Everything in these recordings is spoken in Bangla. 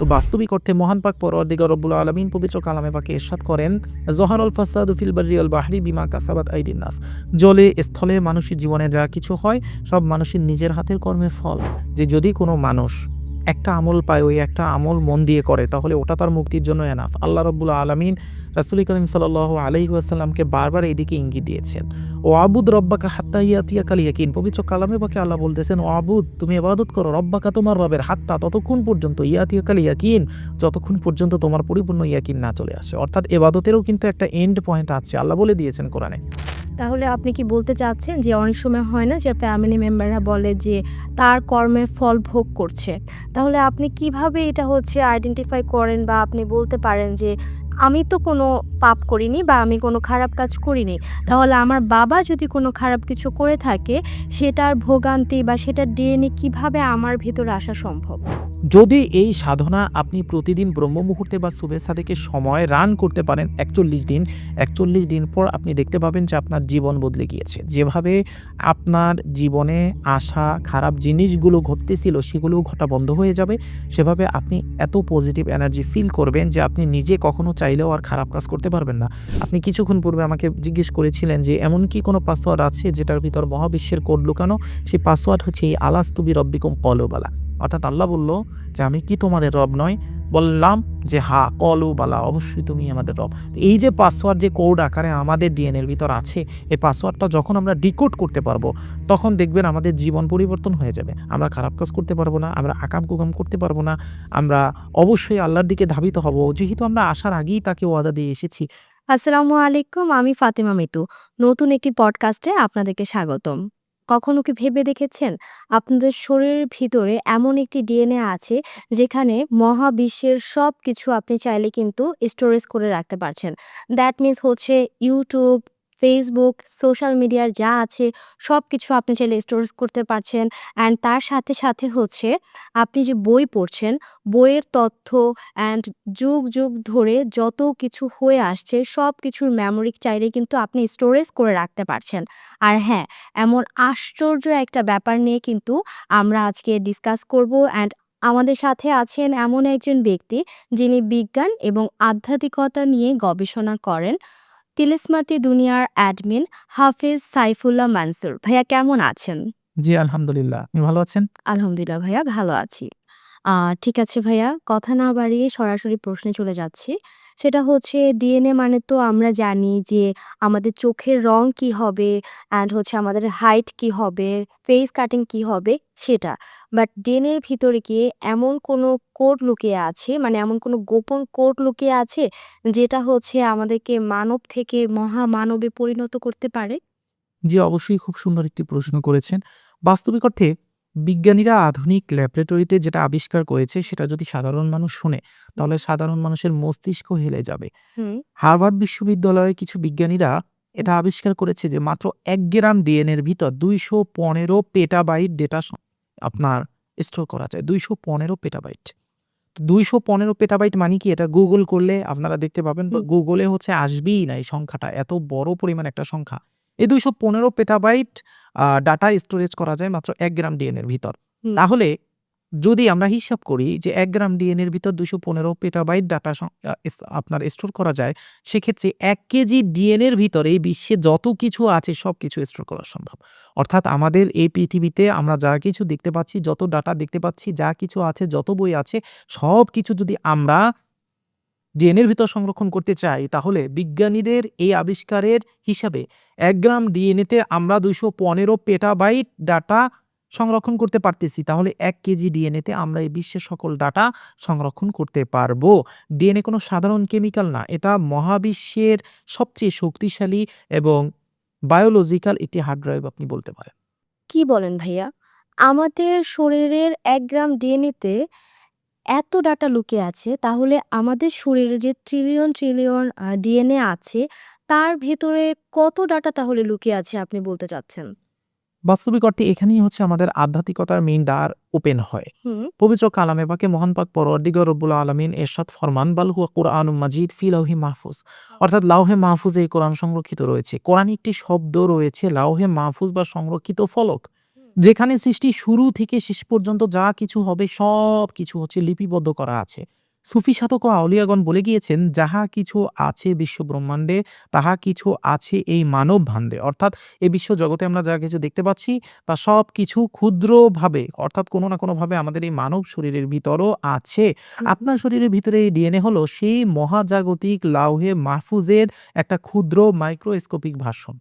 তো বাস্তবিক অর্থে মহান পাক পরওয়ারদিগার রব্বুল আলামিন পবিত্র কালামে পাকে ইরশাদ করেন, যহারাল ফাসাদু ফিল বাররি ওয়াল বাহরি বিমা কাসাবাত আইদিন নাস। জলে স্থলে মানুষের জীবনে যা কিছু হয় সব মানুষের নিজের হাতের কর্মের ফল। যে যদি কোনো মানুষ একটা আমল পায়, ওই একটা আমল মন দিয়ে করে, তাহলে ওটা তার মুক্তির জন্য এনাফ। আল্লাহ রাব্বুল আলামিন রাসূল করিম সাল্লাল্লাহু আলাইহি ওয়াসাল্লামকে বারবার এইদিকে ইঙ্গিত দিয়েছেন। ও আবুদ রব্বাকা হাত্তা ইয়াতিয়াকাল ইয়াকিন। পবিত্র কালামে পাকে আল্লাহ বলতেছেন, ও আবুদ, তুমি ইবাদত করো রব্বাকা, তোমার রবের, হাত্তা, ততক্ষণ পর্যন্ত, ইয়াতিয়াকাল ইয়াকিন, যতক্ষণ পর্যন্ত তোমার পরিপূর্ণ ইয়াকিন না চলে আসে। অর্থাৎ ইবাদতেরও কিন্তু একটা এন্ড পয়েন্ট আছে, আল্লাহ বলে দিয়েছেন কোরআনে। তাহলে আপনি কি বলতে চাচ্ছেন যে অনেক সময় হয় না যে ফ্যামিলি মেম্বাররা বলে যে তার কর্মের ফল ভোগ করছে। তাহলে আপনি কিভাবে এটা আইডেন্টিফাই করেন বা আপনি বলতে পারেন যে আমি তো কোনো পাপ করিনি বা আমি কোনো খারাপ কাজ করিনি। তাহলে আমার বাবা যদি কোনো খারাপ কিছু করে থাকে সেটার ভোগান্তি বা সেটার ডিএনএ কিভাবে আমার ভেতরে আসা সম্ভব? যদি এই সাধনা আপনি প্রতিদিন ব্রহ্ম মুহূর্তে বা সুবে সাদেকের সময় রান করতে পারেন ৪১ দিন পর আপনি দেখতে পাবেন যে আপনার জীবন বদলে গিয়েছে। যেভাবে আপনার জীবনে আসা খারাপ জিনিসগুলো ঘটতেছিল সেগুলোও ঘটা বন্ধ হয়ে যাবে। সেভাবে আপনি এত পজিটিভ এনার্জি ফিল করবেন যে আপনি নিজে কখনো চাইলেও আর খারাপ কাজ করতে পারবেন না। আপনি কিছুক্ষণ পূর্বে আমাকে জিজ্ঞেস করেছিলেন যে এমন কি কোনো পাসওয়ার্ড আছে যেটার ভিতর মহাবিশ্বের কোড লুকানো? সেই পাসওয়ার্ড হচ্ছে এই আলাস্তু বিরব্বিকুম ক্বালু বালা। অর্থাৎ আল্লাহ বলল যে আমি কি তোমাদের রব নয়? বললাম যে হা, ক্বালু বালা, অবশ্যই তুমি আমাদের রব। এই যে পাসওয়ার্ড, যে কোড আকারে আমাদের ডিএনএর ভিতর আছে, এই পাসওয়ার্ডটা যখন আমরা ডিকোড করতে পারবো তখন দেখবেন আমাদের জীবন পরিবর্তন হয়ে যাবে। আমরা খারাপ কাজ করতে পারবো না, আমরা আকাম কুকাম করতে পারবো না, আমরা অবশ্যই আল্লাহর দিকে ধাবিত হব, যেহেতু আমরা আসার আগেই তাকে ওয়াদা দিয়ে এসেছি। আসসালামু আলাইকুম, আমি ফাতেমা মিতু। নতুন একটি পডকাস্টে আপনাদেরকে স্বাগতম। কখনো কি ভেবে দেখেছেন আপনাদের শরীরের ভিতরে এমন একটি ডিএনএ আছে যেখানে মহাবিশ্বের সবকিছু আপনি চাইলে কিন্তু স্টোরেজ করে রাখতে পারছেন। That means YouTube, Facebook, social মিডিয়ার যা আছে সবকিছু আপনি চাইলে স্টোরেজ করতে পারছেন। অ্যান্ড তার সাথে সাথে আপনি যে বই পড়ছেন, বইয়ের তথ্য অ্যান্ড যুগ যুগ ধরে যত কিছু হয়ে আসছে সব কিছুর মেমোরি চাইলে কিন্তু আপনি স্টোরেজ করে রাখতে পারছেন। আর হ্যাঁ, এমন আশ্চর্য একটা ব্যাপার নিয়ে কিন্তু আমরা আজকে ডিসকাস করব। অ্যান্ড আমাদের সাথে আছেন এমন একজন ব্যক্তি যিনি বিজ্ঞান এবং আধ্যাত্মিকতা নিয়ে গবেষণা করেন। তিলিস্মাতি দুনিয়ার অ্যাডমিন হাফেজ সাইফুল্লাহ মানসুর। ভাইয়া কেমন আছেন? জি আলহামদুলিল্লাহ। আপনি ভালো আছেন? আলহামদুলিল্লাহ ভাইয়া, ভালো আছি। ঠিক আছে ভাইয়া, কথা না বাড়িয়ে সরাসরি প্রশ্নে চলে যাচ্ছি। সেটা ডিএনএ মানে তো আমরা জানি যে আমাদের চোখের রং কি হবে অ্যান্ড আমাদের হাইট কি হবে, ফেস কাটিং কি হবে সেটা। বাট ডিএনএর ভিতরে কি এমন কোনো কোড লুকিয়ে আছে, মানে এমন কোনো গোপন কোড লুকিয়ে আছে যেটা আমাদেরকে মানব থেকে মহামানবে পরিণত করতে পারে? জি, অবশ্যই খুব সুন্দর একটি প্রশ্ন করেছেন। বাস্তবিক অর্থে বিজ্ঞানীরা আধুনিক ল্যাবরেটরিতে যেটা আবিষ্কার করেছে সেটা যদি সাধারণ মানুষ শোনে, তাহলে সাধারণ মানুষের মস্তিষ্ক হেলে যাবে। হুম, হার্ভার্ড বিশ্ববিদ্যালয়ের কিছু বিজ্ঞানীরা এটা আবিষ্কার করেছে যে মাত্র ১ গ্রাম ডিএনএর ভিতর ২১৫ পেটাবাইট ডেটা আপনার স্টোর করা যায়। ২১৫ পেটাবাইট। ২১৫ পেটাবাইট মানে কি? এটা গুগল করলে আপনারা দেখতে পাবেন, বা হুম, গুগলে আসবেই না এই সংখ্যাটা। এত বড় পরিমাণ একটা সংখ্যা। এই ২১৫ পেটাবাইট ডাটা স্টোরেজ করা যায় মাত্র ১ গ্রাম ডিএনএর ভিতর। হুম, তাহলে যদি আমরা হিসাব করি যে ১ গ্রাম ডিএনএর ভিতর ২১৫ পেটাবাইট ডাটা আপনার স্টোর করা যায়, সেক্ষেত্রে ১ কেজি ডিএনএর ভিতরে এই বিশ্বে যত কিছু আছে সবকিছু স্টোর করা সম্ভব। অর্থাৎ আমাদের এই পৃথিবীতে আমরা যা কিছু দেখতে পাচ্ছি, যত ডাটা দেখতে পাচ্ছি, যা কিছু আছে, যত বই আছে, সবকিছু যদি আমরা ডিএনএর ভিতর সংরক্ষণ করতে চাই, তাহলে বিজ্ঞানীদের এই আবিষ্কারের হিসাবে ১ গ্রাম ডিএনএতে আমরা ২১৫ পেটাবাইট ডাটা সংরক্ষণ করতে পারতেছি। তাহলে ১ কেজি ডিএনএতে আমরা এই বিশ্বের সকল ডাটা সংরক্ষণ করতে পারবো। ডিএনএ কোনো সাধারণ কেমিক্যাল না। এটা মহাবিশ্বের সবচেয়ে শক্তিশালী এবং বায়োলজিক্যাল একটি হার্ড ড্রাইভ আপনি বলতে পারেন। কি বলেন ভাইয়া? আমাদের শরীরের ১ গ্রাম ডিএনএতে এত ডাটা লুকিয়ে আছে, তাহলে আমাদের শরীরে যে ট্রিলিয়ন ট্রিলিয়ন ডিএনএ আছে, তার ভেতরে কত ডাটা তাহলে লুকিয়ে আছে আপনি বলতে চাচ্ছেন? বাস্তবিক অর্থে এখানেই আমাদের আধ্যাত্মিকতার মেইন দ্বার ওপেন হয়। হুম, পবিত্র কালামে পাকে মহান পাক পরওয়ারদিগার রব্বুল আলামিন এরশাদ ফরমান, বাল হুয়া কুরআনুম মাজিদ ফি লাওহে মাহফুজ। অর্থাৎ লাওহে মাহফুজে এই কোরআন সংরক্ষিত রয়েছে। কোরআনে একটি শব্দ রয়েছে লাওহে মাহফুজ বা সংরক্ষিত ফলক। যেখানে সৃষ্টির শুরু থেকে শেষ পর্যন্ত যা কিছু হবে সবকিছু হচ্ছে লিপিবদ্ধ করা আছে। সুফি সাধক ও আউলিয়াগণ বলে গিয়েছেন, যাহা কিছু আছে বিশ্ব ব্রহ্মাণ্ডে তাহা কিছু আছে এই মানব ভাণ্ডে। অর্থাৎ এই বিশ্ব জগতে আমরা যা কিছু দেখতে পাচ্ছি তা সবকিছু ক্ষুদ্রভাবে অর্থাৎ কোনো না কোনোভাবে আমাদের এই মানব শরীরের ভিতরও আছে। আপনার শরীরের ভিতরে এই ডিএনএ হলো সেই মহাজাগতিক লাউহে মাহফুজের একটা ক্ষুদ্র মাইক্রোস্কোপিক ভার্সন।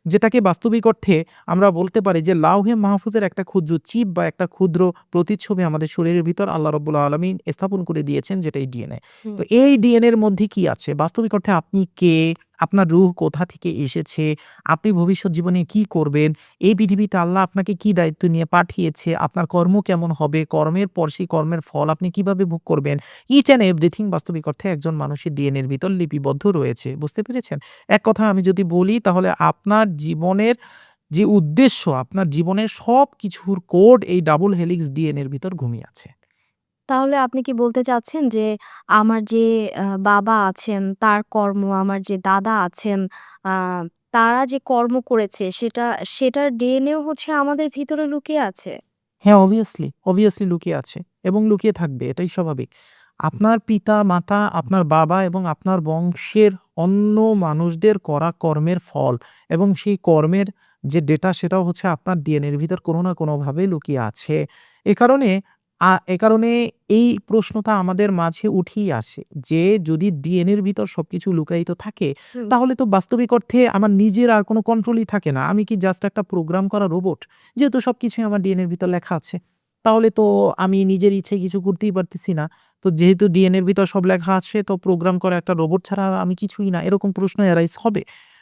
যেটাকে বাস্তবিক অর্থে আমরা বলতে পারি যে লাউহে মাহফুজের একটা ক্ষুদ্র চিপ বা একটা ক্ষুদ্র প্রতিচ্ছবি আমাদের শরীরের ভিতর আল্লাহ রাব্বুল আলামিন স্থাপন করে দিয়েছেন, যেটা এই ডিএনএ। হুম। তো এই ডিএনএর মধ্যে কি আছে? বাস্তবিক অর্থে আপনি কে? আপনার রূহ কোথা থেকে এসেছে? আপনি ভবিষ্যৎ জীবনে কি করবেন? এই পৃথিবীতে আল্লাহ আপনাকে কি দায়িত্ব নিয়ে পাঠিয়েছে? আপনার কর্ম কেমন হবে? কর্মের পর সেই কর্মের ফল আপনি কিভাবে ভোগ করবেন? ইচ অ্যান্ড এভরিথিং বাস্তবিক অর্থে একজন মানুষের ডিএনএর ভিতর লিপিবদ্ধ রয়েছে। বুঝতে পেরেছেন? এক কথায় আমি যদি বলি তাহলে আপনার জীবনের যে উদ্দেশ্য, আপনার জীবনের সবকিছুর কোড এই ডাবল হেলিক্স ডিএনএর ভিতর ঘুমিয়ে আছে। তাহলে আপনি কি বলতে চাচ্ছেন যে আমার যে বাবা আছেন তার কর্ম, আমার যে দাদা আছেন আ তারা যে কর্ম করেছে সেটার ডিএনএও হচ্ছে আমাদের ভিতরে লুকিয়ে আছে? হ্যাঁ, অবভিয়াসলি লুকিয়ে আছে এবং লুকিয়ে থাকবে, এটাই স্বাভাবিক। আপনার পিতা-মাতা, আপনার বাবা এবং আপনার বংশের অন্য মানুষদের করা কর্মের ফল এবং সেই কর্মের যে ডেটা সেটাও হচ্ছে আপনার ডিএনএর ভিতর কোনো না কোনোভাবে লুকিয়ে আছে। এ কারণে এই প্রশ্নটা আমাদের মাঝে উঠেই আসে যে যদি ডিএনএর ভিতর সবকিছু লুকায়িত থাকে হুম। তাহলে তো বাস্তবিক অর্থে আমার নিজের আর কোনো কন্ট্রোলই থাকে না। আমি কি জাস্ট একটা প্রোগ্রাম করা রোবট? যেহেতু সবকিছুই আমার ডিএনএর ভিতর লেখা আছে। তাহলে তো আমি নিজের ইচ্ছায় কিছু করতেই পারতেছি না। তো যেহেতু ডিএনএর ভিতর সব লেখা আছে তো প্রোগ্রাম করা একটা রোবট ছাড়া আমি কিছুই না। এরকম প্রশ্ন এরাইজ হবে।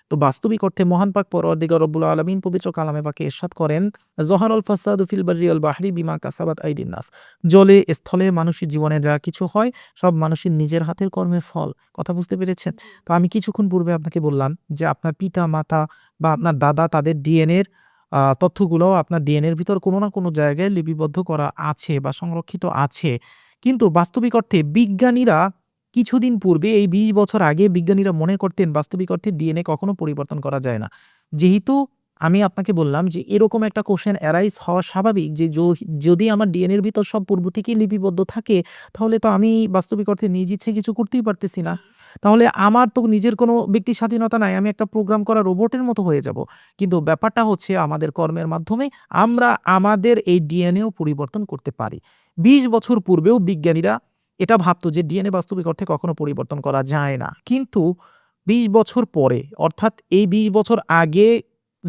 তো বাস্তবিক অর্থে মহান পাক পরওয়ারদিগার রব্বুল আলামিন পবিত্র কালামে পাকে ইরশাদ করেন, "যহারাল ফাসাদু ফিল বাররি ওয়াল বাহরি বিমা কাসাবাত আইদিন নাস।" জলে, স্থলে মানুষের জীবনে যা কিছু হয় সব মানুষের নিজের হাতের কর্মের ফল। কথা বুঝতে পেরেছেন? তো আমি কিছুক্ষণ পূর্বে আপনাকে বললাম যে আপনার পিতা-মাতা বা আপনার দাদা তাদের ডিএনএর তথ্যগুলো আপনার ডিএনএর ভিতর কোনো না কোনো জায়গায় লিপিবদ্ধ করা আছে বা সংরক্ষিত আছে। কিন্তু বাস্তবিক অর্থে বিজ্ঞানীরা কিছুদিন পূর্বে এই ২০ বছর আগে বিজ্ঞানীরা মনে করতেন বাস্তবিক অর্থে ডিএনএ কখনো পরিবর্তন করা যায় না। যেহেতু আমি আপনাকে বললাম যে এরকম একটা কোয়েশ্চেন অ্যারাইজ হওয়া স্বাভাবিক যে যদি আমার ডিএনএর ভিতর সব পূর্ব থেকেই লিপিবদ্ধ থাকে তাহলে তো আমি বাস্তবিক অর্থে নিজ ইচ্ছে কিছু করতেই পারতেছি না। তাহলে আমার তো নিজের কোনো ব্যক্তি স্বাধীনতা নাই। আমি একটা প্রোগ্রাম করা রোবটের মতো হয়ে যাব। কিন্তু ব্যাপারটা হচ্ছে আমাদের কর্মের মাধ্যমে আমরা আমাদের এই ডিএনএও পরিবর্তন করতে পারি। ২০ বছর পূর্বেও বিজ্ঞানীরা এটা ভাবতো যে ডিএনএ বাস্তবিক অর্থে কখনো পরিবর্তন করা যায় না। কিন্তু ২০ বছর পরে অর্থাৎ এই ২০ বছর আগে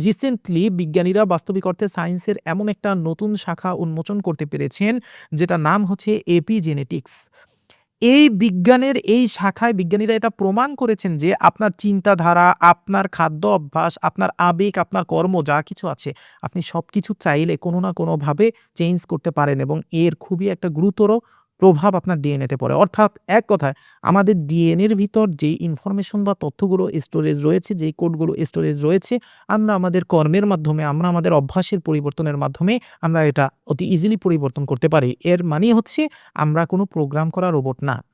রিসেন্টলি বিজ্ঞানীরা বাস্তবিক অর্থে সায়েন্সের এমন একটা নতুন শাখা উন্মোচন করতে পেরেছেন যেটার নাম হচ্ছে এপিজেনেটিক্স। এই বিজ্ঞানের এই শাখায় বিজ্ঞানীরা এটা প্রমাণ করেছেন যে আপনার চিন্তাধারা, আপনার খাদ্য অভ্যাস, আপনার আবেগ, আপনার কর্ম যা কিছু আছে আপনি সবকিছু চাইলে কোনো না কোনোভাবে চেঞ্জ করতে পারেন এবং এর খুবই একটা গুরুতর প্রভাব আপনার ডিএনএতে পড়ে। অর্থাৎ এক কথায় আমাদের ডিএনএর ভিতর যেই ইনফরমেশন বা তথ্যগুলো স্টোরেজ রয়েছে, যেই কোডগুলো স্টোরেজ রয়েছে, আমরা আমাদের কর্মের মাধ্যমে, আমরা আমাদের অভ্যাসের পরিবর্তনের মাধ্যমে আমরা এটা অতি ইজিলি পরিবর্তন করতে পারি। এর মানে হচ্ছে আমরা কোনো প্রোগ্রাম করা রোবট না।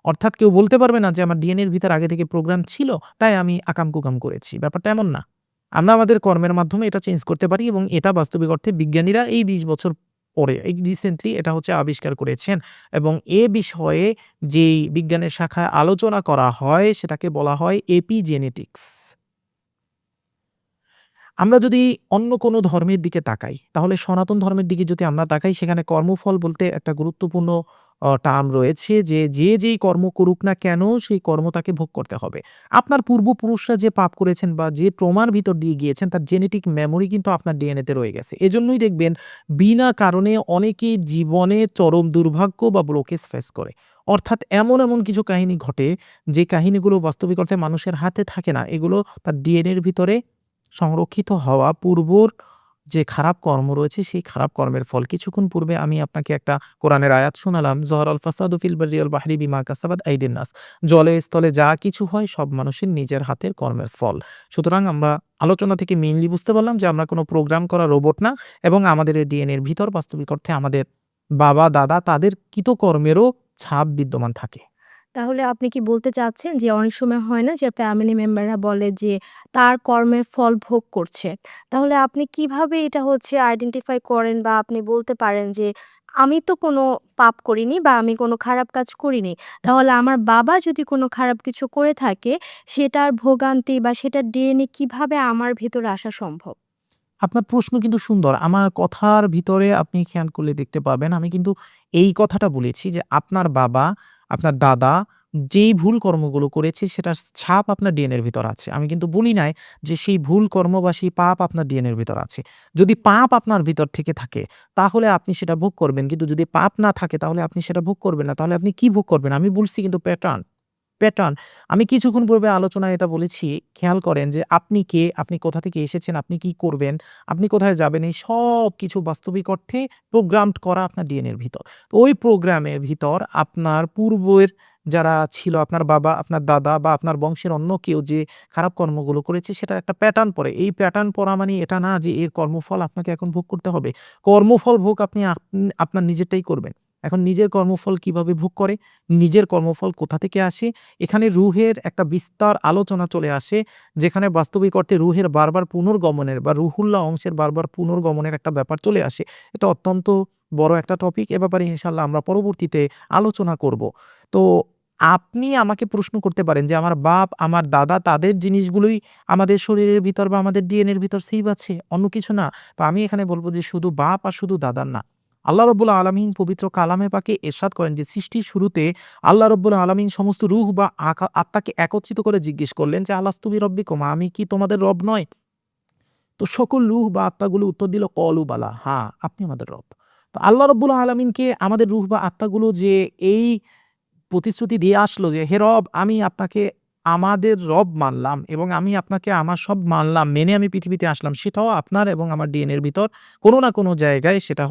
অর্থাৎ কেউ বলতে পারবে না যে আমার ডিএনএর ভিতর আগে থেকে প্রোগ্রাম ছিল, তাই আমি আকাম-কুকাম করেছি। ব্যাপারটা এমন না। আমরা আমাদের কর্মের মাধ্যমে এটা চেঞ্জ করতে পারি এবং এটা বাস্তবিক অর্থে বিজ্ঞানীরা এই ২০ বছর পরে এই রিসেন্টলি এটা হচ্ছে আবিষ্কার করেছেন এবং এ বিষয়ে যেই বিজ্ঞানের শাখায় আলোচনা করা হয় সেটাকে বলা হয় এপিজেনেটিক্স। আমরা যদি অন্য কোনো ধর্মের দিকে তাকাই, তাহলে সনাতন ধর্মের দিকে যদি আমরা তাকাই সেখানে কর্মফল বলতে একটা গুরুত্বপূর্ণ টার্ম রয়েছে যে, যে যেই কর্ম করুক না কেন সেই কর্ম তাকে ভোগ করতে হবে। আপনার পূর্বপুরুষরা যে পাপ করেছেন বা যে ট্রমার ভিতর দিয়ে গিয়েছেন তার জেনেটিক মেমোরি কিন্তু আপনার ডিএনএতে রয়ে গেছে। এজন্যই দেখবেন বিনা কারণে অনেকেই জীবনে চরম দুর্ভাগ্য বা ব্লোকেজ ফেস করে। অর্থাৎ এমন কিছু কাহিনী ঘটে যে কাহিনীগুলো বাস্তবিক অর্থে মানুষের হাতে থাকে না। এগুলো তার ডিএনএর ভিতরে সংরক্ষিত হওয়া পূর্বর যে খারাপ কর্ম রয়েছে সেই খারাপ কর্মের ফল। কিছুক্ষণ পূর্বে আমি আপনাকে একটা কোরআনের আয়াত শোনালাম, "যহরাল ফাসাদু ফিল বাররি ওয়াল বাহরি বিমা কাসাবাত আইদিন নাস।" জলে স্থলে যা কিছু হয় সব মানুষের নিজের হাতের কর্মের ফল। সুতরাং আমরা আলোচনা থেকে মেইনলি বুঝতে পারলাম যে আমরা কোনো প্রোগ্রাম করা রোবট না এবং আমাদের এই ডিএনএর ভিতর বাস্তবিক অর্থে আমাদের বাবা-দাদা তাদের কৃতকর্মেরও ছাপ বিদ্যমান থাকে। তাহলে আপনি কি বলতে চাচ্ছেন যে অনেক সময় হয় না যে ফ্যামিলি মেম্বাররা বলে যে তার কর্মের ফল ভোগ করছে। তাহলে আপনি কিভাবে এটা আইডেন্টিফাই করেন বা আপনি বলতে পারেন যে আমি তো কোনো পাপ করিনি বা আমি কোনো খারাপ কাজ করিনি। তাহলে আমার বাবা যদি কোনো খারাপ কিছু করে থাকে সেটার ভোগান্তি বা সেটার ডিএনএ কিভাবে আমার ভেতরে আসা সম্ভব? আপনার প্রশ্ন কিন্তু সুন্দর। আমার কথার ভিতরে আপনি খেয়াল করলে দেখতে পাবেন, আমি কিন্তু এই কথাটা বলেছি যে আপনার বাবা, আপনার দাদা যেই ভুল কর্মগুলো করেছে সেটার ছাপ আপনার ডিএনএ এর ভিতর আছে। আমি কিন্তু বলি নাই যে সেই ভুল কর্ম বা সেই পাপ আপনার ডিএনএ এর ভিতর আছে। যদি পাপ আপনার ভিতর থেকে থাকে তাহলে আপনি সেটা ভোগ করবেন। কিন্তু যদি পাপ না থাকে তাহলে আপনি সেটা ভোগ করবেন না। তাহলে আপনি কি ভোগ করবেন? আমি বলছি কিন্তু প্যাটার্ন। আমি কিছুক্ষণ পূর্বে আলোচনায় এটা বলেছি, খেয়াল করেন যে আপনি কে, আপনি কোথা থেকে এসেছেন, আপনি কি করবেন, আপনি কোথায় যাবেন, এই সবকিছু বাস্তবিক অর্থে প্রোগ্রামড করা আপনার ডিএনএর ভিতর। তো ওই প্রোগ্রামের ভিতর আপনার পূর্বের যারা ছিল, আপনার বাবা, আপনার দাদা বা আপনার বংশের অন্য কেউ যে খারাপ কর্মগুলো করেছে সেটার একটা প্যাটার্ন পড়ে। এই প্যাটার্ন পড়া মানে এটা না যে এর কর্মফল আপনাকে এখন ভোগ করতে হবে। কর্মফল ভোগ আপনি আপনার নিজেরটাই করবেন। এখন নিজের কর্মফল কিভাবে ভোগ করে, নিজের কর্মফল কোথা থেকে আসে, এখানে রুহের একটা বিস্তার আলোচনা চলে আসে, যেখানে বাস্তবিক অর্থে রুহের বারবার পুনর্গমনের বা রুহুল্লাহ অংশের বারবার পুনর্গমনের একটা ব্যাপার চলে আসে। এটা অত্যন্ত বড় একটা টপিক। এ ব্যাপারে ইনশাআল্লাহ আমরা পরবর্তীতে আলোচনা করব। তো আপনি আমাকে প্রশ্ন করতে পারেন যে আমার বাপ, আমার দাদা তাদের জিনিসগুলোই আমাদের শরীরের ভিতর বা আমাদের ডিএনএ এর ভিতর সেভ আছে, অন্য কিছু না। তো আমি এখানে বলব যে শুধু বাপ আর শুধু দাদার না। আল্লাহ রাব্বুল আলামিন পবিত্র কালামে পাকে ইরশাদ করেন যে সৃষ্টির শুরুতে আল্লাহ রাব্বুল আলামিন সমস্ত রূহ বা আত্মাকে একত্রিত করে জিজ্ঞেস করলেন যে আলাস্তু বিরব্বিকুম, আমি কি তোমাদের রব নয়? তো সকল রূহ বা আত্মাগুলো উত্তর দিল কলু বালা, হ্যাঁ, আপনি আমাদের রব। তো আল্লাহ রাব্বুল আলামিনকে আমাদের রূহ বা আত্মাগুলো যে এই প্রতিশ্রুতি দিয়ে আসলো যে, "হে রব, আমি আপনাকে আমাদের রব মানলাম এবং আমি আপনাকে আমার সব মানলাম, মেনে আমি পৃথিবীতে আসলাম।" সেটাও আপনার এবং আমার ডিএনএ এর ভিতর কোনো না কোনো জায়গায় সেটা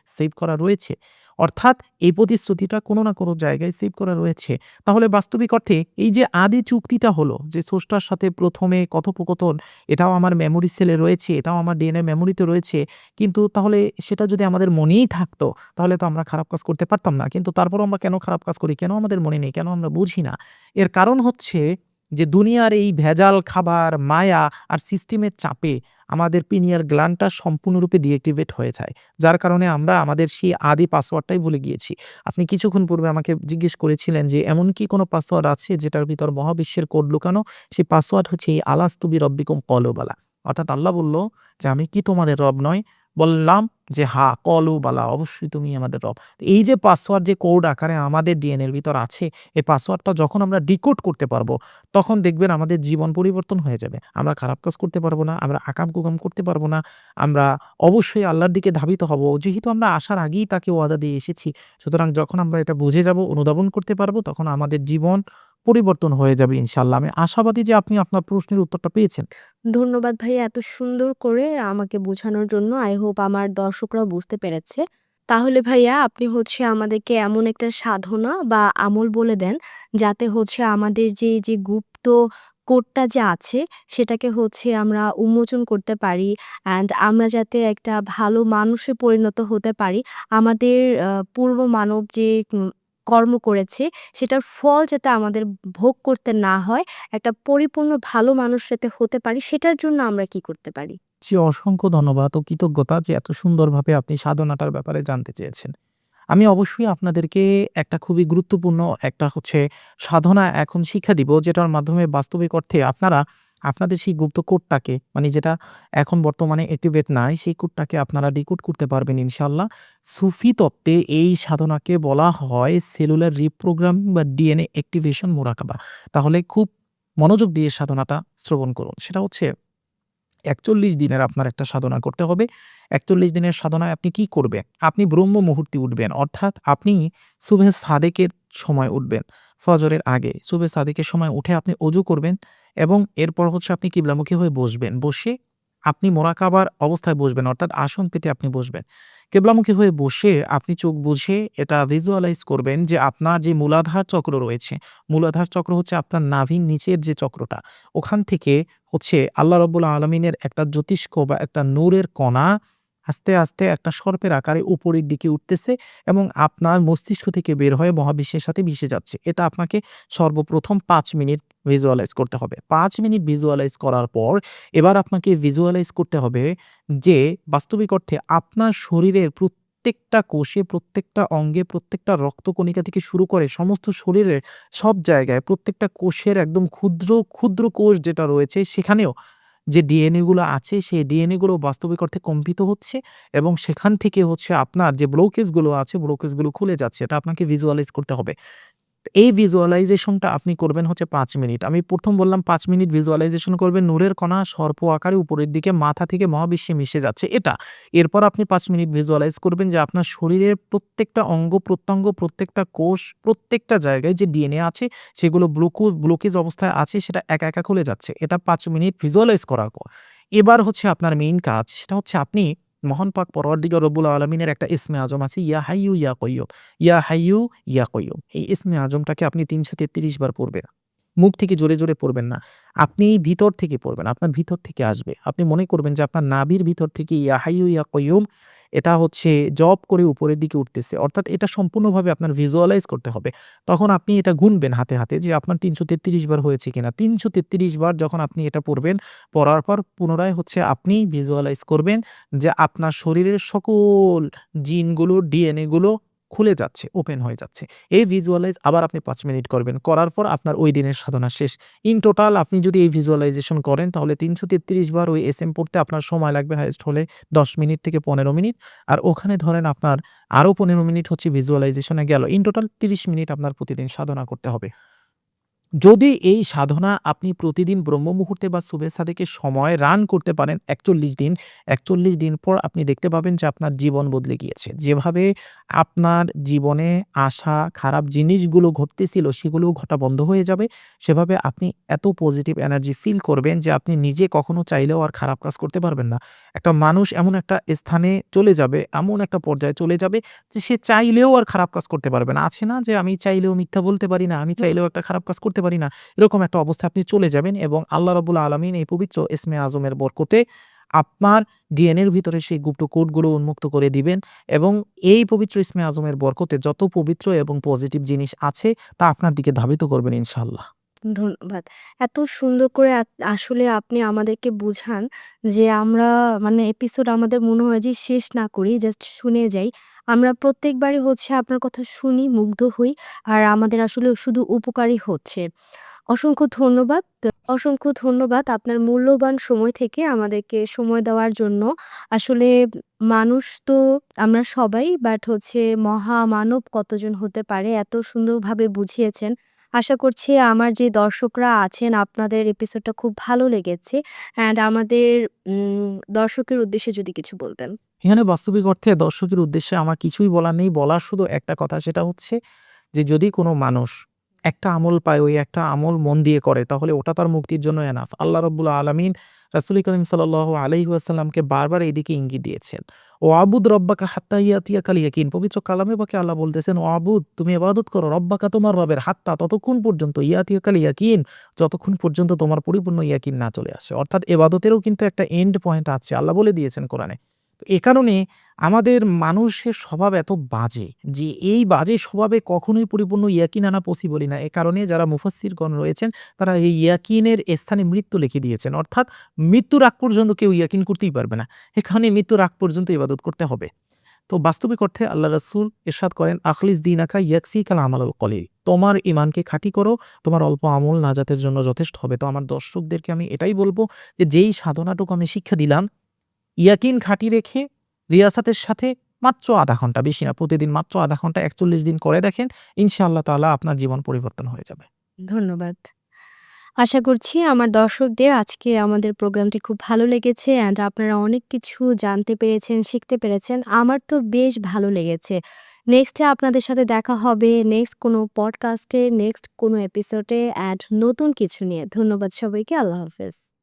সেভ করা রয়েছে। অর্থাৎ এই প্রতিশ্রুতিটা কোনো না কোনো জায়গায় সেভ করা রয়েছে। তাহলে বাস্তবিক অর্থে এই যে আদি চুক্তিটা হলো যে স্রষ্টার সাথে ১ম এ কথোপকথন, এটাও আমার মেমোরি সেলে রয়েছে, এটাও আমার ডিএনএ মেমোরিতে রয়েছে। কিন্তু তাহলে সেটা যদি আমাদের মনেই থাকতো তাহলে তো আমরা খারাপ কাজ করতে পারতাম না। কিন্তু তারপরেও আমরা কেন খারাপ কাজ করি? কেন আমাদের মনে নেই? কেন আমরা বুঝি না? এর কারণ হচ্ছে যে দুনিয়ার এই ভেজাল খাবার, মায়া আর সিস্টেমের চাপে আমাদের পিনিয়াল গ্ল্যান্ডটা সম্পূর্ণরূপে ডিএক্টিভেট হয়ে যায়। যার কারণে আমরা আমাদের সেই আদি পাসওয়ার্ডটাই ভুলে গিয়েছি। আপনি কিছুক্ষণ পূর্বে আমাকে জিজ্ঞেস করেছিলেন যে এমন কি কোনো পাসওয়ার্ড আছে যেটার ভিতর মহাবিশ্বের কোড লুকানো? সেই পাসওয়ার্ড হচ্ছে এই আলাস্তু বিরব্বিকুম ক্বালু বালা। অর্থাৎ আল্লাহ বলল যে, "আমি কি তোমাদের রব নয়?" বললাম যে, "হ্যাঁ, ক্বালু বালা, অবশ্যই তুমি আমাদের রব।" তো এই যে পাসওয়ার্ড যে কোড আকারে আমাদের ডিএনএ এর ভিতর আছে, এই পাসওয়ার্ডটা যখন আমরা ডিকোড করতে পারবো, তখন দেখবেন আমাদের জীবন পরিবর্তন হয়ে যাবে। আমরা খারাপ কাজ করতে পারবো না, আমরা আকাম-কুকাম করতে পারবো না। আমরা অবশ্যই আল্লাহর দিকে ধাবিত হব। যেহেতু আমরা আসার আগেই তাকে ওয়াদা দিয়ে এসেছি। সুতরাং যখন আমরা এটা বুঝে যাব, অনুধাবন করতে পারবো, তখন আমাদের জীবন পরিবর্তন হয়ে যাবে ইনশাআল্লাহ। আমি আশাবাদী যে আপনি আপনার প্রশ্নের উত্তরটা পেয়েছেন। ধন্যবাদ ভাইয়া এত সুন্দর করে আমাকে বোঝানোর জন্য। I hope আমার দর্শকরাও বুঝতে পেরেছে। তাহলে ভাইয়া আপনি আমাদেরকে এমন একটা সাধনা বা আমল বলে দেন, যাতে আমাদের যে গুপ্ত কোডটা যে আছে, সেটাকে আমরা উন্মোচন করতে পারি অ্যান্ড আমরা যাতে একটা ভালো মানুষে পরিণত হতে পারি। আমাদের পূর্ব মানব যে কর্ম করেছে, সেটার ফল যাতে আমাদের ভোগ করতে না হয়। একটা পরিপূর্ণ ভালো মানুষ যাতে হতে পারি সেটার জন্য আমরা কি করতে পারি? জি, অসংখ্য ধন্যবাদ ও কৃতজ্ঞতা যে এত সুন্দরভাবে আপনি সাধনাটার ব্যাপারে জানতে চেয়েছেন। আমি অবশ্যই আপনাদেরকে একটা খুবই গুরুত্বপূর্ণ একটা সাধনা এখন শিক্ষা দিব, যেটার মাধ্যমে বাস্তবিক অর্থে আপনারা আপনাদের সেই গুপ্ত কোডটাকে, মানে যেটা এখন বর্তমানে অ্যাক্টিভেট নাই, সেই কোডটাকে আপনারা ডিকোড করতে পারবেন ইনশাআল্লাহ। সুফি তত্ত্বে এই সাধনাকে বলা হয় সেলুলার রিপ্রোগ্রামিং বা ডিএনএ অ্যাক্টিভেশন মোরাকাবা। তাহলে খুব মনোযোগ দিয়ে সাধনাটা শ্রবণ করুন। সেটা হচ্ছে ৪১ দিনের আপনার একটা সাধনা করতে হবে। ৪১ দিনের সাধনায় আপনি কি করবেন? আপনি ব্রহ্ম মুহূর্তে উঠবেন। অর্থাৎ আপনি সুবহে সাদেকের সময় উঠবেন। ফজরের আগে সুবহে সাদেকের সময় উঠে আপনি অজু করবেন এবং এরপর আপনি কিবলামুখী হয়ে বসবেন। বসে আপনি মোরাকাবার অবস্থায় বসবেন, অর্থাৎ আসন পেতে আপনি বসবেন। কিবলামুখী হয়ে বসে আপনি চোখ বুজে এটা ভিজুয়ালাইজ করবেন যে আপনার যে মূলাধার চক্র রয়েছে, মূলাধার চক্র হচ্ছে আপনার নাভির নিচের যে চক্রটা, ওখান থেকে আল্লাহ রাব্বুল আলামিনের একটা জ্যোতিষ্ক বা একটা নূরের কণা আস্তে, আস্তে একটা সর্পের আকারে উপরের দিকে উঠতেছে এবং আপনার মস্তিষ্ক থেকে বের হয়ে মহাবিশ্বের সাথে মিশে যাচ্ছে। এটা আপনাকে সর্বপ্রথম ৫ মিনিট ভিজুয়ালাইজ করতে হবে। ৫ মিনিট ভিজুয়ালাইজ করার পর এবার আপনাকে ভিজুয়ালাইজ করতে হবে যে বাস্তবিক অর্থে আপনার শরীরের প্রত্যেকটা কোষে, প্রত্যেকটা অঙ্গে, প্রত্যেকটা রক্তকণিকা থেকে শুরু করে সমস্ত শরীরের সব জায়গায় প্রত্যেকটা কোষের একদম ক্ষুদ্র, ক্ষুদ্র কোষ যেটা রয়েছে সেখানেও যে ডিএনএ গুলো আছে সেই ডিএনএ গুলো বাস্তবিক অর্থে কম্পিত হচ্ছে এবং সেখান থেকে হচ্ছে আপনার যে ব্লকেজ গুলো আছে ব্লকেজ গুলো খুলে যাচ্ছে। এটা আপনাকে ভিজুয়ালাইজ করতে হবে। এই ভিজুয়ালাইজেশনটা আপনি করবেন হচ্ছে ৫ মিনিট। আমি ১ম বললাম ৫ মিনিট ভিজুয়ালাইজেশন করবেন নূরের কণা সর্প আকারে উপরের দিকে মাথা থেকে মহাবিশ্বে মিশে যাচ্ছে এটা। এরপর আপনি ৫ মিনিট ভিজুয়ালাইজ করবেন যে আপনার শরীরের প্রত্যেকটা অঙ্গ-প্রত্যঙ্গ, প্রত্যেকটা কোষ, প্রত্যেকটা জায়গায় যে ডিএনএ আছে সেগুলো ব্লকেজ অবস্থায় আছে সেটা একা, একা খুলে যাচ্ছে। এটা ৫ মিনিট ভিজুয়ালাইজ করার পর এবার হচ্ছে আপনার মেইন কাজ সেটা হচ্ছে আপনি মহান পাক পরওয়ারদিগার রব্বুল আলামিনের একটা ইসমে আজম আছে ইয়া হাইয়ু ইয়া কাইয়্যুম। ইয়া হাইয়ু ইয়া কাইয়্যুম। এই ইসমে আজমটাকে আপনি ৩৩৩ বার পড়বেন। মুখ থেকে জোরে, জোরে পড়বেন না। আপনি ভিতর থেকে পড়বেন। আপনার ভিতর থেকে আসবে। আপনি মনে করবেন যে আপনার নাভির ভিতর থেকে ইয়া হাইয়ু ইয়া কাইয়্যুম এটা হচ্ছে জপ করে উপরের দিকে উঠতেছে। অর্থাৎ এটা সম্পূর্ণভাবে আপনার ভিজুয়ালাইজ করতে হবে। তখন আপনি এটা গুনবেন হাতে, হাতে যে আপনার ৩৩৩ বার হয়েছে কিনা। ৩৩৩ বার যখন আপনি এটা পড়বেন, পড়ার পর পুনরায় হচ্ছে আপনি ভিজুয়ালাইজ করবেন যে আপনার শরীরের সকল জিনগুলো, ডিএনএ গুলো খুলে যাচ্ছে, ওপেন হয়ে যাচ্ছে। এই ভিজুয়ালাইজ আবার আপনি ৫ মিনিট করবেন। করার পর আপনার ওই দিনের সাধনা শেষ। ইন টোটাল আপনি যদি এই ভিজুয়ালাইজেশন করেন তাহলে ৩৩৩ বার ওই এসএম পড়তে আপনার সময় লাগবে হাইয়েস্ট হলে ১০ মিনিট থেকে ১৫ মিনিট। আর ওখানে ধরেন আপনার আরও ১৫ মিনিট হচ্ছে ভিজুয়ালাইজেশনে গেল। ইন টোটাল ৩০ মিনিট আপনার প্রতিদিন সাধনা করতে হবে। যদি এই সাধনা আপনি প্রতিদিন ব্রহ্ম মুহূর্তে বা সুবহে সাদেকে সময় রান করতে পারেন ৪১ দিন, ৪১ দিন পর আপনি দেখতে পাবেন যে আপনার জীবন বদলে গিয়েছে। যেভাবে আপনার জীবনে আসা খারাপ জিনিসগুলো ঘটতেছিল সেগুলোও ঘটা বন্ধ হয়ে যাবে। সেভাবে আপনি এত পজিটিভ এনার্জি ফিল করবেন যে আপনি নিজে কখনো চাইলেও আর খারাপ কাজ করতে পারবেন না। একটা মানুষ এমন একটা স্থানে চলে যাবে, এমন একটা পর্যায়ে চলে যাবে যে সে চাইলেও আর খারাপ কাজ করতে পারবে না। আছে না যে আমি চাইলেও মিথ্যা বলতে পারি না, আমি চাইলেও একটা খারাপ কাজ করতে পারি না। এরকম একটা অবস্থায় আপনি চলে যাবেন এবং আল্লাহ রাব্বুল আলামিন এই পবিত্র ইসমে আজমের বরকতে আপনার ডিএনএর ভিতরে সেই গুপ্ত কোডগুলো উন্মুক্ত করে দিবেন এবং এই পবিত্র ইসমে আজমের বরকতে যত পবিত্র এবং পজিটিভ জিনিস আছে তা আপনার দিকে ধাবিত করবেন ইনশাআল্লাহ। ধন্যবাদ। এত সুন্দর করে আসলে আপনি আমাদেরকে বুঝান যে আমরা মানে এপিসোড আমাদের মনে হয় যে শেষ না করি, জাস্ট শুনে যাই। আমরা প্রত্যেকবারই হচ্ছে আপনার কথা শুনি, মুগ্ধ হই। আর আমাদের আসলে শুধু উপকারই হচ্ছে। অসংখ্য ধন্যবাদ। অসংখ্য ধন্যবাদ আপনার মূল্যবান সময় থেকে আমাদেরকে সময় দেওয়ার জন্য। আসলে মানুষ তো আমরা সবাই, বাট হচ্ছে মহামানব কতজন হতে পারে এত সুন্দরভাবে বুঝিয়েছেন। আশা করছি আমার যে দর্শকরা আছেন আপনাদের এপিসোডটা খুব ভালো লেগেছে। অ্যান্ড আমাদের দর্শকের উদ্দেশ্যে যদি কিছু বলতেন। এখানে বাস্তবিক অর্থে দর্শকের উদ্দেশ্যে আমার কিছুই বলার নেই। বলার শুধু একটা কথা সেটা হচ্ছে যে যদি কোনো মানুষ একটা আমল পায়, ওই একটা আমল মন দিয়ে করে তাহলে ওটা তার মুক্তির জন্য এনাফ। আল্লাহ রাব্বুল আলামিন রাসূল করিম সাল্লাল্লাহু আলাইহি ওয়াসাল্লামকে বারবার এইদিকে ইঙ্গিত দিয়েছেন। ওয়াবুদ রব্বাকা হাত্তা ইয়াতিয়াকাল ইয়াকিন। পবিত্র কালামে পাকে আল্লাহ বলতেছেন, ওয়াবুদ তুমি ইবাদত করো রব্বাকা তোমার রবের হাত্তা ততক্ষণ পর্যন্ত ইয়াতিয়াকাল ইয়াকিন যতক্ষণ পর্যন্ত তোমার পরিপূর্ণ ইয়াকিন না চলে আসে। অর্থাৎ ইবাদতেরও কিন্তু একটা এন্ড পয়েন্ট আছে। আল্লাহ বলে দিয়েছেন কোরআনে। তো এ কারণে আমাদের মানুষের স্বভাব এত বাজে যে এই বাজে স্বভাবে কখনোই পরিপূর্ণ ইয়াকিন আনা পসিবলই না। এ কারণে যারা মুফাসসিরগণ রয়েছেন তারা এই ইয়াকিনের স্থানে মৃত্যু লিখে দিয়েছেন। অর্থাৎ মৃত্যুর আগ পর্যন্ত কেউ ইয়াকিন করতেই পারবে না। এখানে মৃত্যুর আগ পর্যন্ত ইবাদত করতে হবে। তো বাস্তবিক অর্থে আল্লাহ রাসূল ইরশাদ করেন, আখলিস দীনাকা ইয়াকফিকাল আমালুল কলিল। তোমার ঈমানকে খাঁটি করো, তোমার অল্প আমল নাজাতের জন্য যথেষ্ট হবে। তো আমার দর্শকদেরকে আমি এটাই বলব যে যেই সাধনাটুকু আমি শিক্ষা দিলাম ইয়াকিন খাঁটি রেখে রিয়াসাতের সাথে মাত্র ০.৫ ঘন্টা, বেশি না, প্রতিদিন মাত্র ০.৫ ঘন্টা ৪১ দিন করে দেখেন। ইনশাআল্লাহ তাআলা আপনার জীবন পরিবর্তন হয়ে যাবে। ধন্যবাদ। আশা করছি আমার দর্শকদের আজকে আমাদের প্রোগ্রামটি খুব ভালো লেগেছে অ্যান্ড আপনারা অনেক কিছু জানতে পেরেছেন, শিখতে পেরেছেন। আমার তো বেশ ভালো লেগেছে। নেক্সটে আপনাদের সাথে দেখা হবে নেক্সট কোনো পডকাস্টে, নেক্সট কোনো এপিসোডে অ্যান্ড নতুন কিছু নিয়ে। ধন্যবাদ সবাইকে। আল্লাহ হাফেজ।